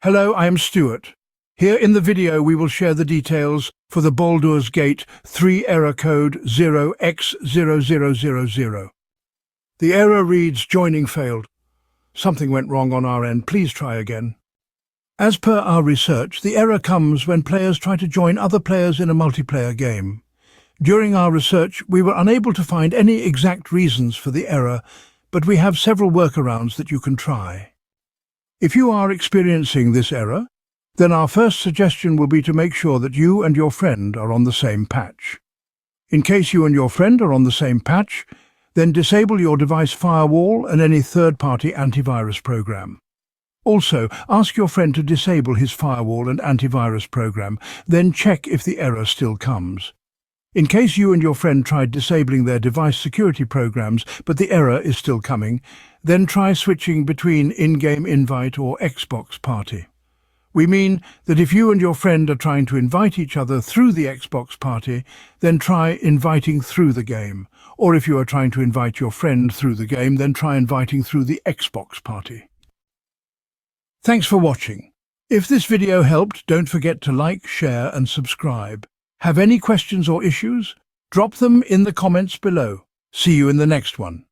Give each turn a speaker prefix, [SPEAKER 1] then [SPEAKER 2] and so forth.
[SPEAKER 1] Hello, I am Stuart. Here in the video we will share the details for the Baldur's Gate 3 error code 0x0000. The error reads joining failed. Something went wrong on our end, please try again. As per our research, the error comes when players try to join other players in a multiplayer game. During our research we were unable to find any exact reasons for the error, but we have several workarounds that you can try. If you are experiencing this error, then our first suggestion will be to make sure that you and your friend are on the same patch. In case you and your friend are on the same patch, then disable your device firewall and any third-party antivirus program. Also, ask your friend to disable his firewall and antivirus program, then check if the error still comes. In case you and your friend tried disabling their device security programs but the error is still coming, then try switching between in-game invite or Xbox party. We mean that if you and your friend are trying to invite each other through the Xbox party, then try inviting through the game. Or if you are trying to invite your friend through the game, then try inviting through the Xbox party. Thanks for watching. If this video helped, don't forget to like, share and subscribe. Have any questions or issues? Drop them in the comments below. See you in the next one.